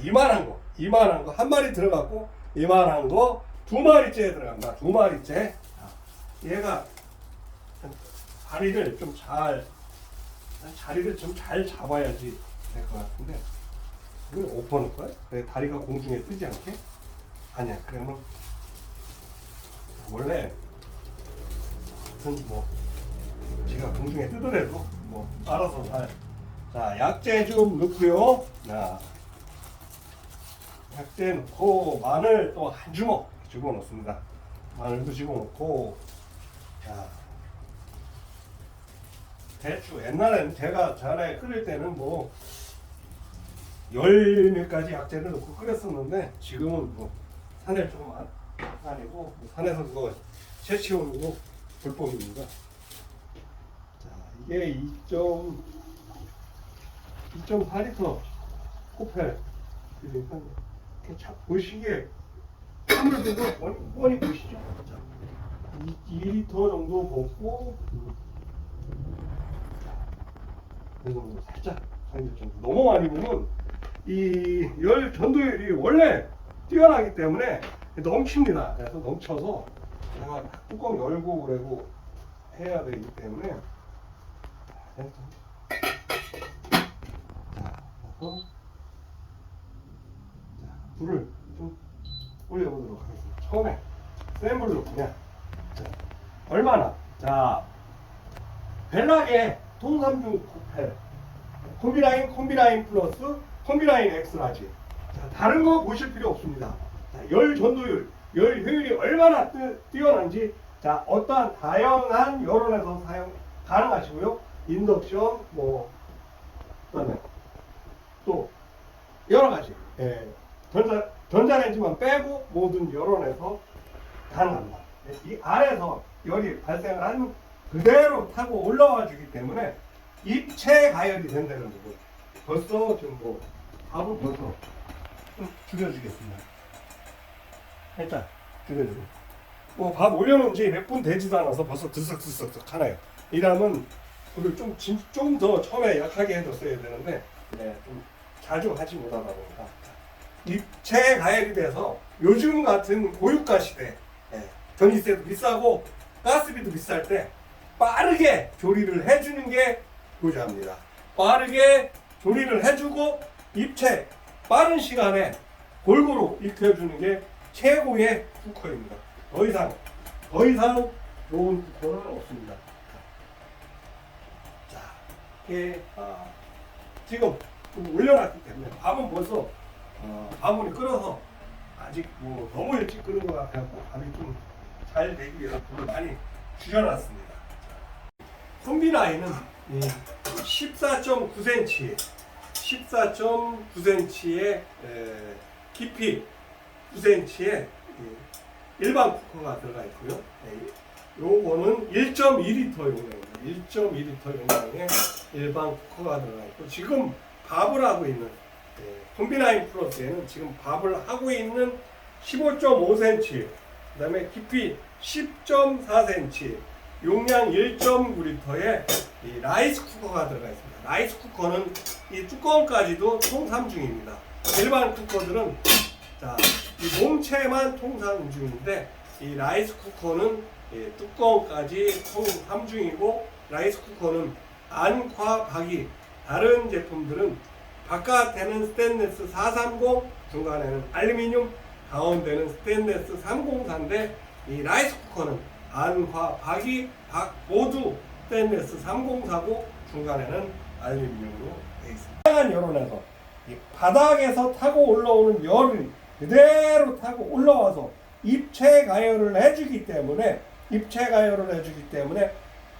이만한 거 한 마리 들어갔고, 이만한 거 두 마리째 들어간다. 두 마리째. 얘가 자리를 좀 잘 잡아야지 될 것 같은데, 이건 오퍼놓을 거야? 그래, 다리가 공중에 뜨지 않게? 아니야. 그러면 원래 뭐 지가 공중에 뜨더라도 뭐 알아서 잘. 자, 약재 좀 넣고요. 자, 약재 넣고 마늘 또 한 주먹 집어넣습니다. 마늘도 집어넣고, 자, 대추. 옛날에는 제가 전에 끓일 때는 뭐 열 몇 가지 약재를 넣고 끓였었는데, 지금은 뭐 산에 좀 아니고 산에서 그거 채취오는 거 불법입니다. 자, 이게 2.8리터 코펠. 그러니까 이렇게 보시기에 물 붓고 뻔히 보시죠. 자, 2리터 정도 붓고, 이 정도 살짝 잠길 정도. 너무 많이 부으면 이 열 전도율이 원래 뛰어나기 때문에 넘칩니다. 그래서 넘쳐서 제가 뚜껑 열고 그러고 해야 되기 때문에, 자, 그래서 불을 좀 올려보도록 하겠습니다. 처음에 센 불로 그냥. 자, 얼마나? 자, 벨락의 통삼중 코펠 콤비라인 플러스 콤비라인 엑스라지. 자, 다른 거 보실 필요 없습니다. 자, 열 전도율, 열 효율이 얼마나 뛰어난지, 자, 어떠한 다양한 여론에서 사용 가능하시고요. 인덕션, 뭐 그다음에 또 여러 가지, 전자레인지만 빼고 모든 여론에서 가능합니다. 이 안에서 열이 발생을 한 그대로 타고 올라와 주기 때문에 입체 가열이 된다는 부분. 벌써 지금 뭐 밥을 벌써 좀 줄여주겠습니다. 일단 줄여주고, 뭐 밥 올려놓은 지 몇 분 되지도 않아서 벌써 들썩들썩 하나요. 이러면 불을 좀 더 처음에 약하게 해줬어야 되는데, 네, 좀 자주 하지 못하다 보니까 입체 가열이 돼서 요즘 같은 고유가 시대, 전기세도 비싸고 가스비도 비쌀 때 빠르게 조리를 해주는 게 요자입니다. 빠르게 조리를 해주고 입체 빠른 시간에 골고루 익혀주는 게 최고의 쿠커입니다. 더 이상 좋은 쿠커는 없습니다. 자, 이게 지금 좀 올려놨기 때문에 밥은 벌써 밥물이 끓어서 아직 뭐 너무 일찍 끓은 것 같아서 밥이 좀 잘 되기 위해서 불을 많이 줄여놨습니다. 콤비라인은 14.9cm의 깊이 9cm의 일반 쿠커가 들어가 있고요. 요거는 1.2리터 용량입니다. 1.2리터 용량의 일반 쿠커가 들어가 있고, 지금 밥을 하고 있는 콤비라인 플러스에는 지금 밥을 하고 있는 15.5cm, 그 다음에 깊이 10.4cm, 용량 1.9리터의 이 라이스 쿠커가 들어가 있습니다. 라이스 쿠커는 이 뚜껑까지도 통삼중입니다. 일반 쿠커들은, 자, 이 몸체만 통삼중인데, 이 라이스 쿠커는 뚜껑까지 통삼중이고, 라이스 쿠커는 안과 박이, 다른 제품들은 바깥에는 스테인리스 430, 중간에는 알루미늄, 가운데는 스테인리스 304인데, 이 라이스 쿠커는 안과 박이 모두 스테인리스 304고 중간에는 알루미늄으로 되어 있습니다. 다양한 여론에서 이 바닥에서 타고 올라오는 열을 그대로 타고 올라와서 입체 가열을 해주기 때문에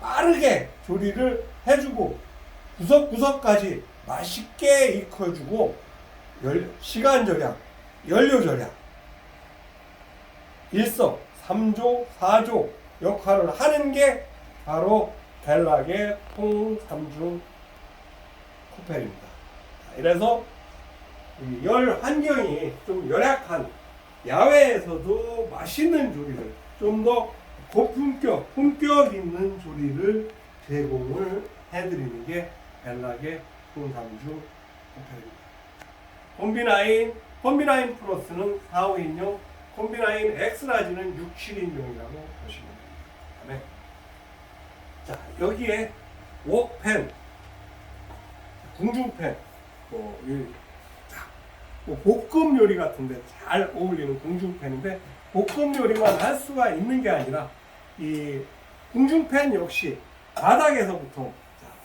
빠르게 조리를 해주고 구석구석까지 맛있게 익혀주고, 시간 절약, 연료 절약, 일석삼조, 사조 역할을 하는 게 바로 벨락의 통삼중 코펠입니다. 이래서 열 환경이 좀 열악한 야외에서도 맛있는 조리를, 좀 더 고품격, 품격 있는 조리를 제공을 해드리는 게 벨락의 통삼중 코펠입니다. 콤비나인 플러스는 4, 5인용, 콤비나인 엑스라지는 6, 7인용이라고 보시면 됩니다. 자, 여기에 웍펜, 궁중펜, 볶음 요리 같은데 잘 어울리는 궁중펜인데, 볶음 요리만 할 수가 있는 게 아니라 이 궁중펜 역시 바닥에서부터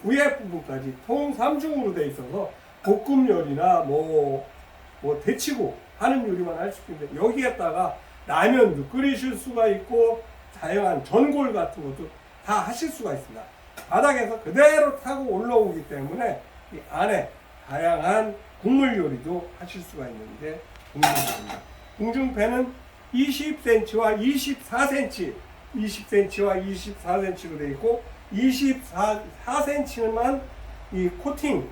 위에 부분까지 통 3중으로 되어 있어서 볶음 요리나 뭐 데치고 하는 요리만 할 수 있는데, 여기에다가 라면도 끓이실 수가 있고 다양한 전골 같은 것도 다 하실 수가 있습니다. 바닥에서 그대로 타고 올라오기 때문에 이 안에 다양한 국물 요리도 하실 수가 있는 게 궁중팬입니다. 궁중팬은 20cm와 24cm, 20cm와 24cm로 되어 있고, 24cm만 이 코팅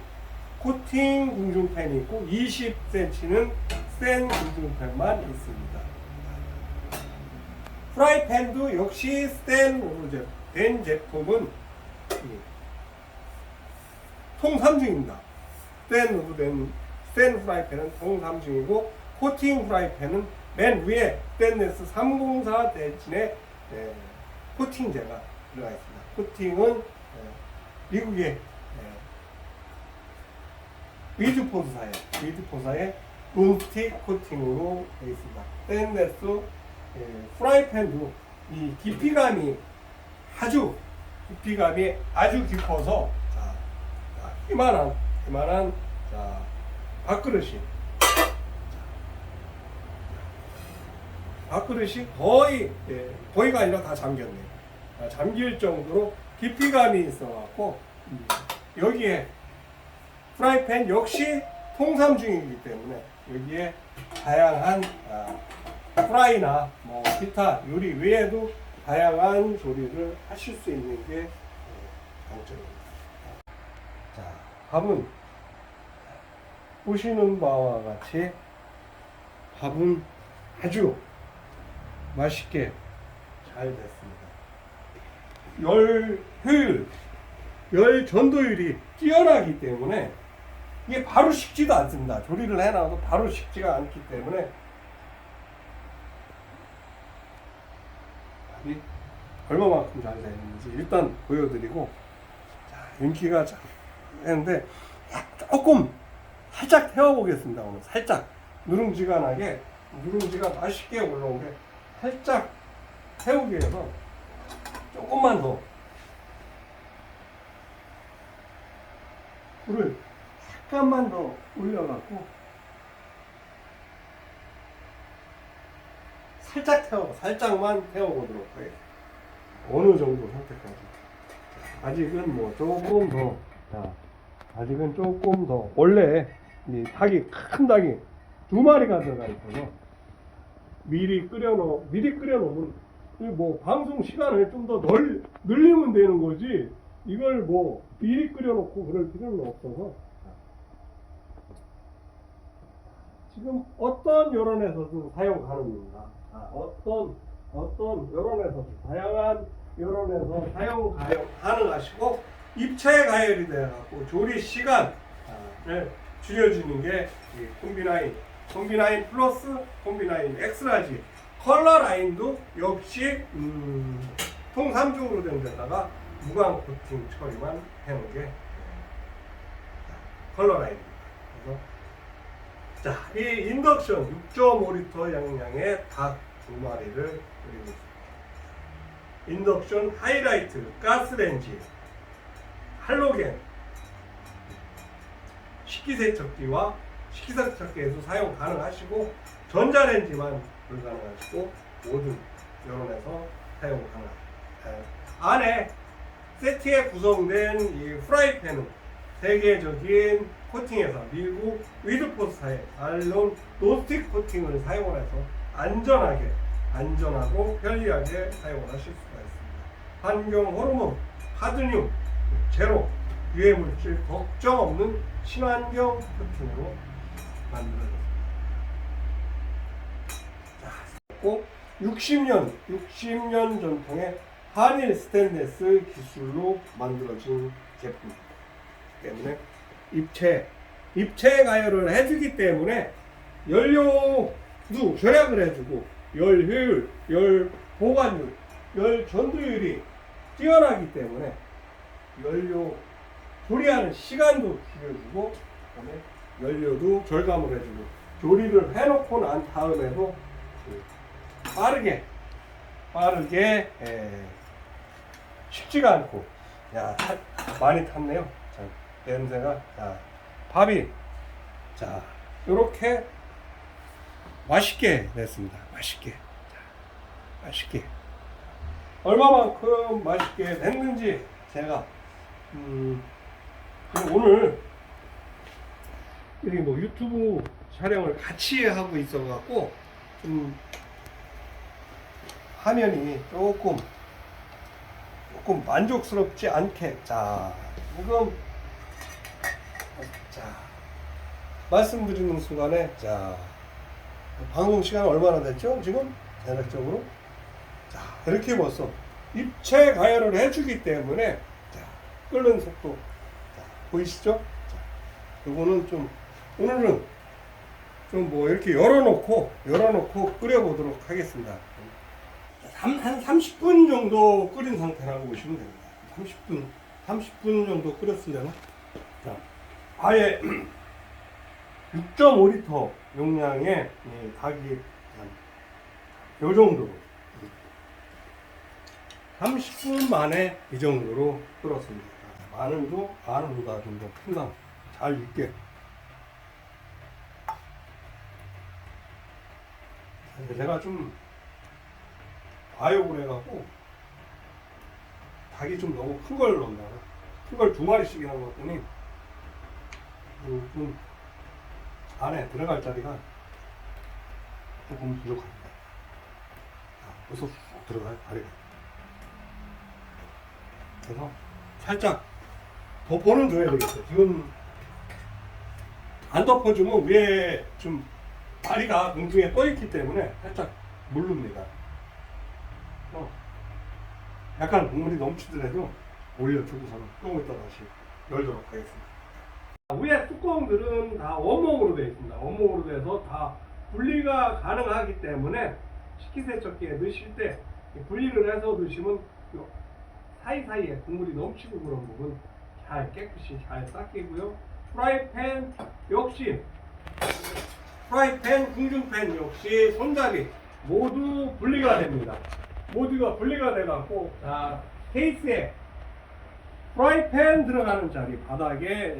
궁중팬이 있고, 20cm는 센 궁중팬만 있습니다. 프라이팬도 역시 스텐으로 된 제품은 통 3중입니다. 스텐으로 된 스텐 프라이팬은 통 3중이고, 코팅 프라이팬은 맨 위에 스테인리스 304 대진의 코팅제가 들어가 있습니다. 코팅은 미국의 위드포사의 논스틱 코팅으로 되어 있습니다. 스테인리스 프라이팬도 이 깊이감이 아주 깊어서, 이만한 밥그릇이 거의가 아니라 다 잠겼네요. 잠길 정도로 깊이감이 있어갖고, 여기에 프라이팬 역시 통삼중이기 때문에 여기에 다양한 프라이나 기타 요리 외에도 다양한 조리를 하실 수 있는 게 장점입니다. 자, 밥은 보시는 바와 같이 밥은 아주 맛있게 잘 됐습니다. 열 전도율이 뛰어나기 때문에 이게 바로 식지도 않습니다. 조리를 해놔도 바로 식지가 않기 때문에 밥이 얼마만큼 잘 되는지 일단 보여드리고, 윤기가 잘 했는데 조금 살짝 태워보겠습니다. 오늘 살짝 누룽지가 맛있게 올라온 게 살짝 태우기 위해서 조금만 더 불을 약간만 더 올려갖고 살짝만 태워보도록 하겠습니다. 어느 정도 상태까지. 아직은 조금 더. 원래 이 닭이 큰 닭이 2마리가 들어가 있어서 미리 끓여놓으면 방송 시간을 좀 더 늘리면 되는 거지, 이걸 미리 끓여놓고 그럴 필요는 없어서, 지금 어떤 여론에서도 사용 가능합니다. 어떤 여론에서도, 다양한 여론에서 사용 가능하시고, 입체 가열이 되어갖고 조리 시간을 줄여주는 게 콤비나인 플러스, 콤비나인 엑스라지. 컬러 라인도 역시 통 3중으로 된 데다가 무광 코팅 처리만 해놓은 게 컬러 라인입니다. 그래서 이 인덕션 6.5리터 양량의 닭 2마리를 끓이고 있습니다. 인덕션 하이라이트 가스레인지, 할로겐 식기세척기와 식기세척기에도 사용 가능하시고, 전자레인지만 불가능하시고, 모든 여론에서 사용 가능합니다. 안에 세트에 구성된 이 프라이팬은 세계적인 코팅회사 미국 위드포사의 알론 노스틱 코팅을 사용해서 안전하고 편리하게 사용을 하실 수가 있습니다. 환경 호르몬, 카드뮴 제로, 유해물질 걱정 없는 친환경 코팅으로 만들어졌습니다. 60년 전통의 한일 스테인리스 기술로 만들어진 제품이기 때문에 입체 입체 가열을 해주기 때문에 연료도 절약을 해주고 열 효율, 열 보관율, 열 전도율이 뛰어나기 때문에 연료 조리하는 시간도 줄여주고 그다음에 연료도 절감을 해주고 조리를 해놓고 난 다음에도 빠르게 식지가 않고 야 많이 탔네요. 자, 냄새가 자, 밥이 자 이렇게 맛있게 됐습니다. 맛있게 자, 맛있게 얼마만큼 맛있게 됐는지 제가 오늘 뭐 유튜브 촬영을 같이 하고 있어갖고 좀 화면이 조금 만족스럽지 않게 자 지금 자 말씀드리는 순간에 자 방송 시간 얼마나 됐죠? 지금 대략적으로 자 이렇게 벌써 입체 가열을 해주기 때문에 자 끓는 속도 자, 보이시죠? 자, 요거는 좀 오늘은 좀 뭐 이렇게 열어놓고 끓여보도록 하겠습니다. 한 30분 정도 끓인 상태라고 보시면 됩니다. 30분 정도 끓였으려나? 자, 아예 6.5리터 용량의 닭이 요 정도로 30분 만에 이 정도로 끓었습니다. 마늘보다 좀 더 풍당 잘 익게 제가 좀 과욕을 해갖고 닭이 좀 너무 큰 걸 넣었나 큰 걸 2마리씩이나 넣었더니 좀 안에 들어갈 자리가 조금 부족합니다. 벌써 쑥 들어가요 다리가. 그래서 살짝 덮어는 줘야 되겠어요. 지금 안 덮어주면 위에 좀 다리가 공중에 떠 있기 때문에 살짝 물릅니다. 약간 국물이 넘치더라도 올려주고서는 조금 이따 다시 열도록 하겠습니다. 위에 뚜껑들은 다 원목으로 되어 있습니다. 원목으로 돼서 다 분리가 가능하기 때문에 식기세척기에 넣으실 때 분리를 해서 넣으시면 사이사이에 국물이 넘치고 그런 부분 잘 깨끗이 잘 닦이고요. 프라이팬 역시 프라이팬, 궁중팬 역시 손잡이 모두 분리가 됩니다. 모두가 분리가 돼갖고 케이스에 프라이팬 들어가는 자리 바닥에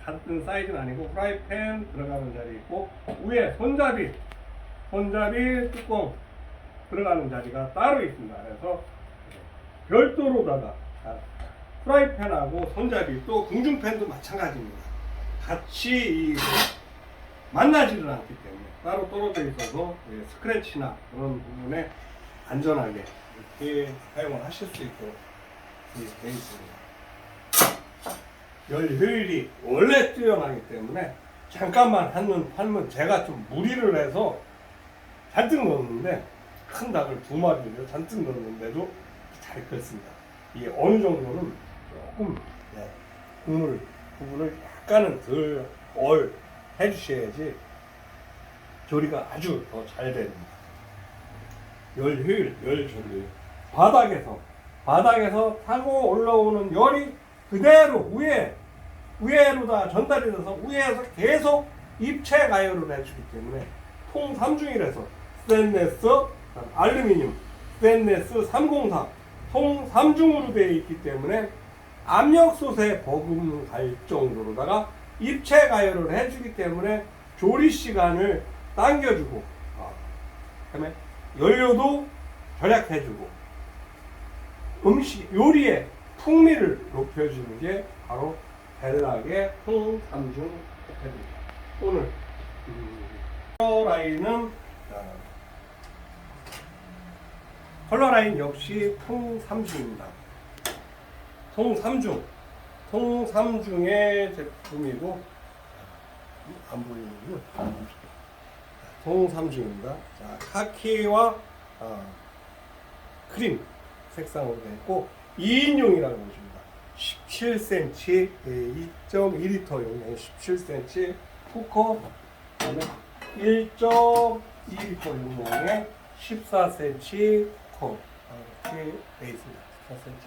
같은 사이즈는 아니고 프라이팬 들어가는 자리 있고 위에 손잡이 뚜껑 들어가는 자리가 따로 있습니다. 그래서 별도로다가 프라이팬하고 손잡이 또 궁중팬도 마찬가지입니다. 같이 만나지를 않기 때문에 따로 떨어져 있어서 스크래치나 그런 부분에 안전하게 이렇게 사용을 하실 수 있도록 되어 있습니다. 열 효율이 원래 뛰어나기 때문에 잠깐만 하면 제가 좀 무리를 해서 잔뜩 넣었는데 큰 닭을 2마리를 잔뜩 넣었는데도 잘 끓습니다. 이게 어느 정도는 조금 국물 부분을 약간은 덜 해주셔야지 조리가 아주 더 잘 됩니다. 열 효율, 열 조리 바닥에서 타고 올라오는 열이 그대로 위에로 다 전달이 돼서 위에서 계속 입체 가열을 해주기 때문에 통 3중이라서 스테인리스, 알루미늄, 스테인리스 304 통 3중으로 되어 있기 때문에 압력솥에 버금갈 정도로다가 입체 가열을 해주기 때문에 조리 시간을 당겨주고 그다음에 연료도 절약해주고 음식 요리의 풍미를 높여주는 게 바로 벨락의 통 3중 혜택입니다. 오늘 컬러라인 역시 통 3중입니다. 통 3중의 제품이고 안 보이는군요. 통 3중입니다. 자, 카키와 크림 색상으로 되어 있고 2인용이라고 보십니다. 17cm 2.2L 용량의 17cm 쿠커, 그다음에 1.2L 용량의 14cm 쿠커 이렇게 되어 있습니다. 14cm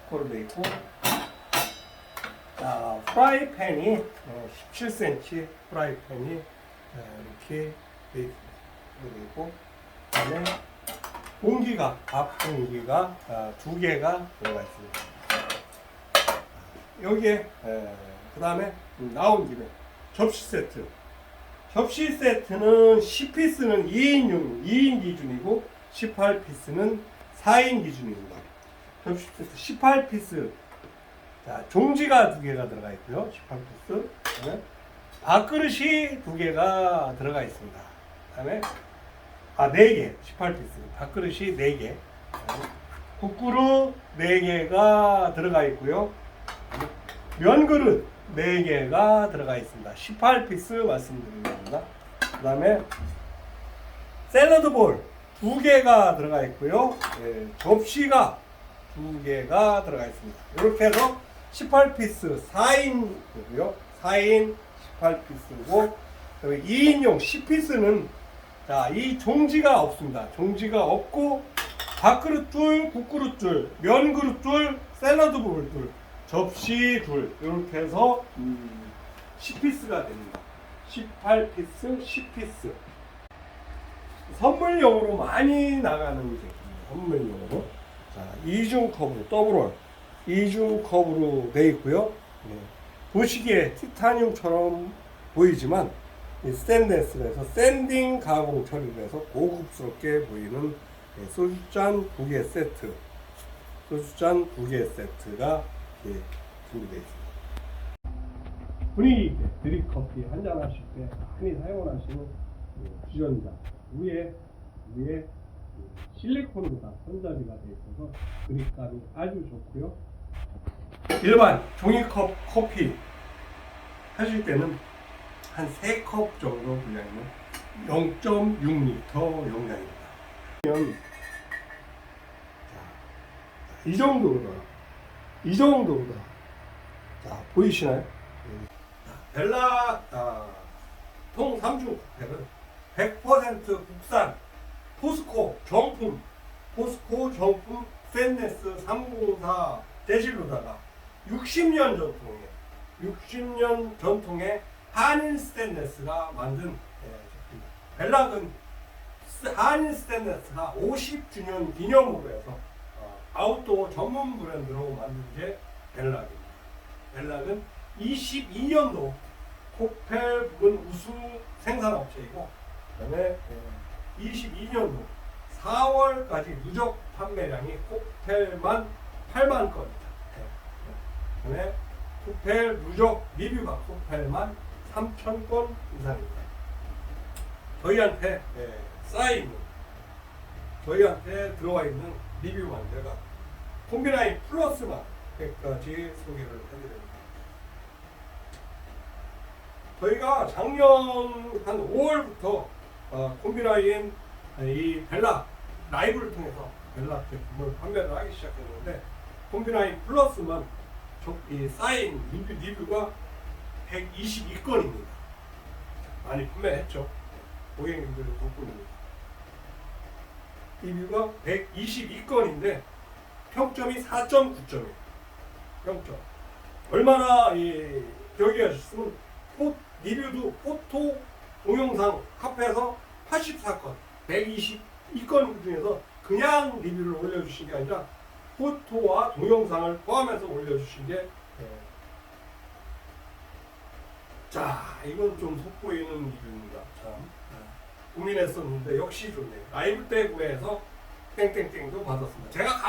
쿠커로 되어 있고, 자, 프라이팬이 17cm 프라이팬이 이렇게 되어 있고, 그다음에 공기가 밥 공기가 2개가 들어가 있습니다. 여기에 그 다음에 나온 김에 접시 세트. 접시 세트는 10피스는 2인 기준이고 18피스는 4인 기준입니다. 접시 세트 18피스. 자, 종지가 2개가 들어가 있고요. 18피스. 그다음에 밥그릇이 2개가 들어가 있습니다. 그다음에 4개. 18피스. 밥그릇이 4개. 국그릇 4개가 들어가 있고요. 면그릇 4개가 들어가 있습니다. 18피스 말씀드립니다. 그 다음에 샐러드 볼 2개가 들어가 있고요. 접시가 2개가 들어가 있습니다. 이렇게 해서 18피스 4인이고요. 4인 18피스고, 2인용 10피스는 자, 이 종지가 없습니다. 종지가 없고 밥그릇 둘, 국그릇 둘, 면그릇 둘, 샐러드 볼 둘, 접시 둘, 이렇게 해서 10피스가 됩니다. 18피스, 10피스. 선물용으로 많이 나가는 제품, 선물용으로. 자, 이중컵으로, 더블홀, 이중컵으로 되어 있고요. 보시기에 티타늄처럼 보이지만 스테인레스에서 샌딩 가공 처리를 해서 고급스럽게 보이는 소주잔 2개 세트, 소주잔 2개 세트가 준비되어 있습니다. 분위기 있게 드립커피 한잔 하실 때 많이 사용하시는 주전자 위에 실리콘으로 다 손잡이가 되어 있어서 그립감이 아주 좋고요. 일반 종이컵 커피 하실 때는 한 3컵 정도 분량이면 0.6L 용량입니다. 이 정도로다. 자, 보이시나요? 벨라 통 3중 컵은 100% 국산 포스코 정품 스테인레스 304 재질로다가 60년 전통의 한인 스테인레스가 만든 제품입니다. 벨락은 한인 스테인레스가 50주년 기념으로 해서 아웃도어 전문 브랜드로 만든 게 벨락입니다. 벨락은 22년도 코펠 부분 우수 생산업체이고, 그다음에 22년도 4월까지 누적 판매량이 코펠만 8만 건입니다. 그다음에 코펠 누적 리뷰가 코펠만 3,000건 이상입니다. 저희한테 저희한테 들어와 있는 리뷰만 제가 콤비나인 플러스만 100가지 소개를 해드립니다. 저희가 작년 한 5월부터 콤비나인 이 벨락 라이브를 통해서 벨락 제품을 판매를 하기 시작했는데, 콤비나인 플러스만 이 쌓인 리뷰가 122건입니다. 많이 판매했죠. 고객님들 덕분입니다. 리뷰가 122건인데 평점이 4.9점이에요. 평점. 얼마나 여기 하셨으면 리뷰도 포토 동영상 합해서 84건, 122건 중에서 그냥 리뷰를 올려주신 게 아니라 포토와 동영상을 포함해서 올려주신 게 자, 이건 좀 속보이는 리뷰입니다. 참 고민했었는데 역시 좋네요. 라이브 때 구매해서 땡땡땡도 받았습니다. 제가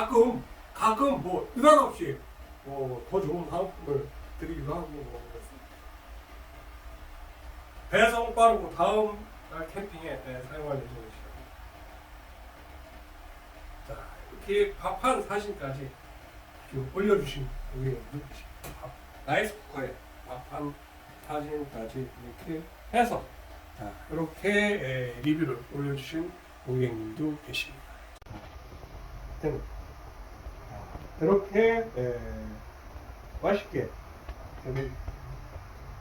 가끔 뭐 느닷없이 더 좋은 상품을 드리기도 하고 그렇습니다. 배송 빠르고 다음 날 캠핑에 사용할 예정이시죠. 자, 이렇게 밥한 사진까지 올려주신 우리 라이스 쿠커에 밥한 사진까지 이렇게 해서 이렇게 리뷰를 올려주신 고객님도 계십니다. 이렇게 맛있게.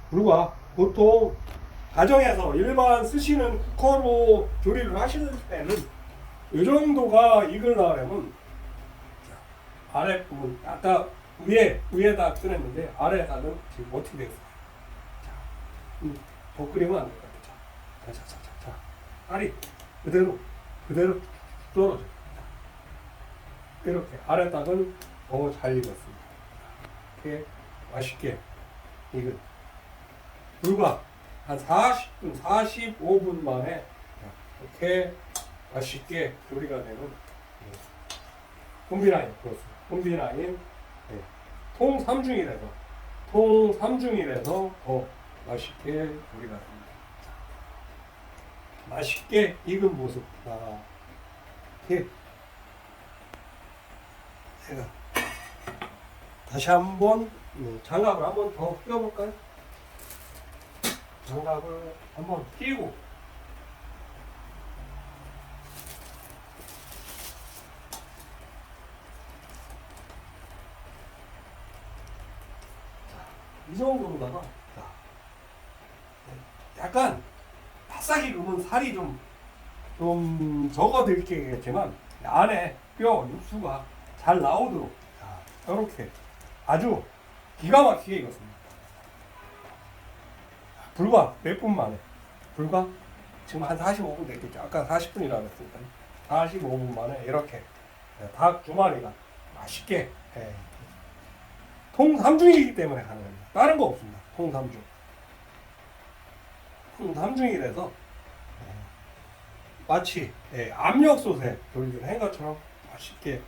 불과 보통 가정에서 일반 쓰시는 쿠커로 조리를 하시는 때는 이 정도가 익으려면 아래 부분 아까 위에다 끓였는데 아래에다는 지금 어떻게 됐어요? 자, 더 끓이면 안 될 것 같아요. 자, 알이 그대로 떨어져. 이렇게 아래닭은 너무 잘 익었습니다. 이렇게 맛있게 익은 불과 한 40분, 45분 만에 이렇게 맛있게 조리가 되는 콤비라인 그렇습니다. 콤비라인 통 3중이라서 더 맛있게 조리가 됩니다. 맛있게 익은 모습 이렇게 제가 다시 한번 장갑을 한번 더 끼워볼까요? 장갑을 한번 끼고 이 정도로다가 약간 바싹 익으면 살이 좀 적어 들겠지만 안에 뼈 육수가 잘 나오도록 이렇게 아주 기가 막히게 익었습니다. 불과 몇 분 만에 불과 지금 한 45분 됐겠죠. 아까 40분이라고 했으니까 45분 만에 이렇게 닭 두 마리가 맛있게 통 3중이기 때문에 가능합니다. 다른 거 없습니다. 통 3중. 통 3중이라서 마치 압력솥에 돌리는 한 것처럼 맛있게